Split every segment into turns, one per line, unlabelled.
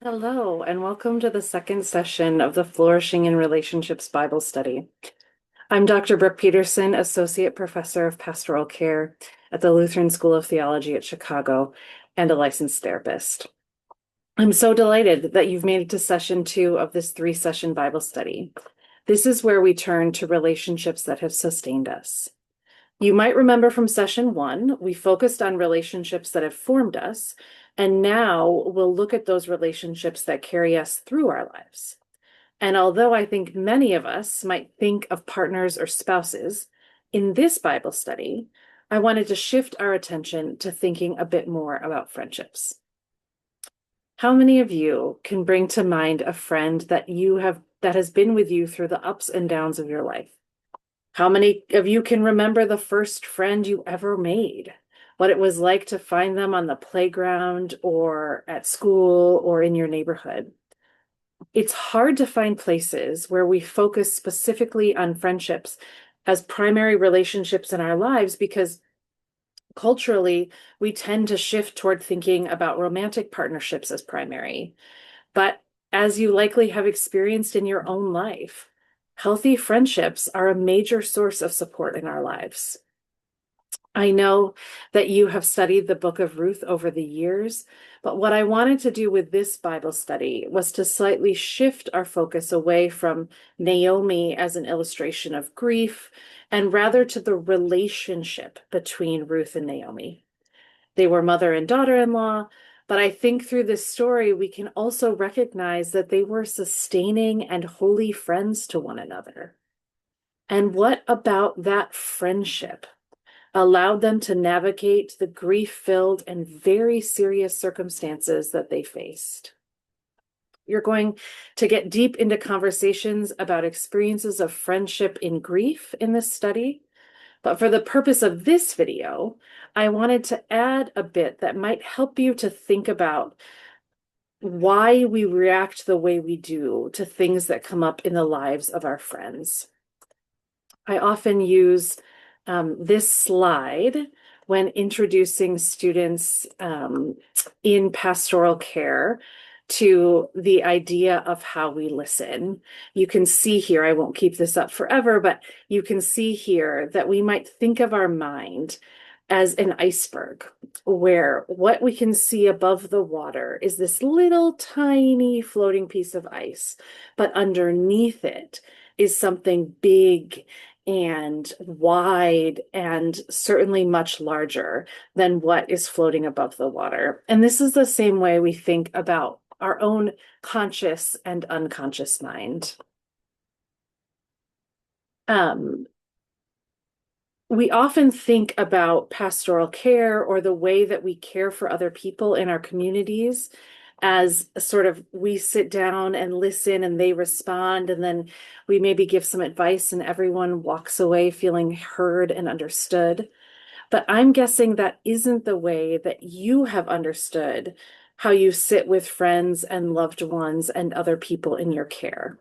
Hello, and welcome to the second session of the Flourishing in Relationships Bible Study. I'm Dr. Brooke Peterson, Associate Professor of Pastoral Care at the Lutheran School of Theology at Chicago and a licensed therapist. I'm so delighted that you've made it to session 2 of this 3-session Bible study. This is where we turn to relationships that have sustained us. You might remember from session 1, we focused on relationships that have formed us, and now we'll look at those relationships that carry us through our lives. And although I think many of us might think of partners or spouses, in this Bible study, I wanted to shift our attention to thinking a bit more about friendships. How many of you can bring to mind a friend that has been with you through the ups and downs of your life? How many of you can remember the first friend you ever made? What it was like to find them on the playground or at school or in your neighborhood? It's hard to find places where we focus specifically on friendships as primary relationships in our lives because culturally we tend to shift toward thinking about romantic partnerships as primary. But as you likely have experienced in your own life, healthy friendships are a major source of support in our lives. I know that you have studied the book of Ruth over the years, but what I wanted to do with this Bible study was to slightly shift our focus away from Naomi as an illustration of grief and rather to the relationship between Ruth and Naomi. They were mother and daughter-in-law, but I think through this story, we can also recognize that they were sustaining and holy friends to one another. And what about that friendship allowed them to navigate the grief-filled and very serious circumstances that they faced? You're going to get deep into conversations about experiences of friendship in grief in this study. But for the purpose of this video, I wanted to add a bit that might help you to think about why we react the way we do to things that come up in the lives of our friends. I often use this slide when introducing students in pastoral care to the idea of how we listen. You can see here, I won't keep this up forever, but you can see here that we might think of our mind as an iceberg, where what we can see above the water is this little tiny floating piece of ice, but underneath it is something big and wide and certainly much larger than what is floating above the water. And this is the same way we think about our own conscious and unconscious mind. We often think about pastoral care or the way that we care for other people in our communities as sort of we sit down and listen and they respond, and then we maybe give some advice and everyone walks away feeling heard and understood. But I'm guessing that isn't the way that you have understood how you sit with friends and loved ones and other people in your care.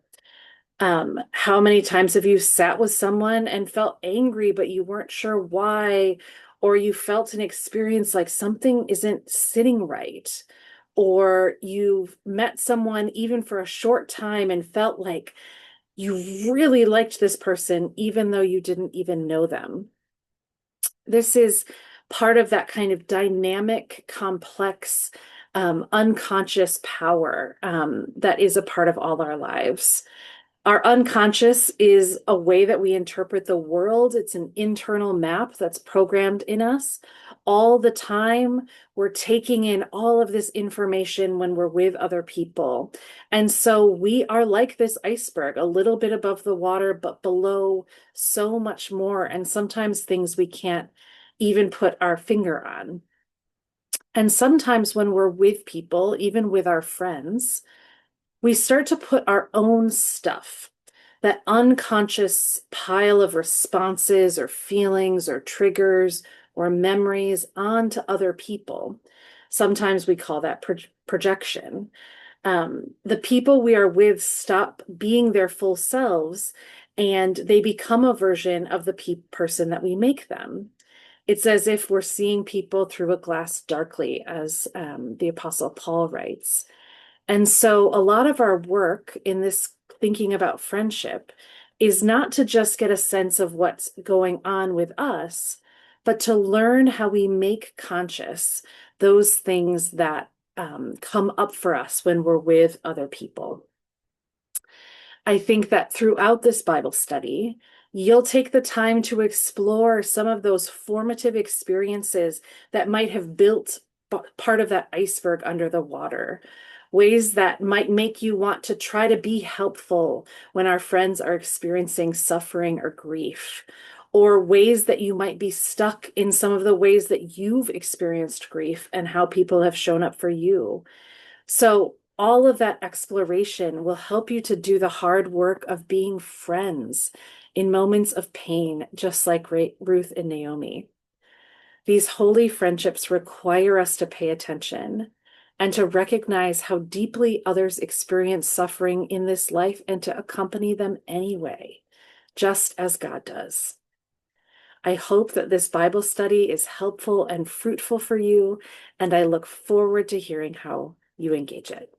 How many times have you sat with someone and felt angry, but you weren't sure why, or you felt an experience like something isn't sitting right, or you've met someone even for a short time and felt like you really liked this person, even though you didn't even know them? This is part of that kind of dynamic, complex, unconscious power that is a part of all our lives. Our unconscious is a way that we interpret the world. It's an internal map that's programmed in us. All the time, we're taking in all of this information when we're with other people. And so we are like this iceberg, a little bit above the water, but below so much more. And sometimes things we can't even put our finger on. And sometimes when we're with people, even with our friends, we start to put our own stuff, that unconscious pile of responses or feelings or triggers or memories onto other people. Sometimes we call that projection. The people we are with stop being their full selves and they become a version of the person that we make them. It's as if we're seeing people through a glass darkly, as the Apostle Paul writes. And so a lot of our work in this thinking about friendship is not to just get a sense of what's going on with us, but to learn how we make conscious those things that come up for us when we're with other people. I think that throughout this Bible study, you'll take the time to explore some of those formative experiences that might have built part of that iceberg under the water, ways that might make you want to try to be helpful when our friends are experiencing suffering or grief, or ways that you might be stuck in some of the ways that you've experienced grief and how people have shown up for you. So all of that exploration will help you to do the hard work of being friends in moments of pain, just like Ruth and Naomi. These holy friendships require us to pay attention and to recognize how deeply others experience suffering in this life and to accompany them anyway, just as God does. I hope that this Bible study is helpful and fruitful for you, and I look forward to hearing how you engage it.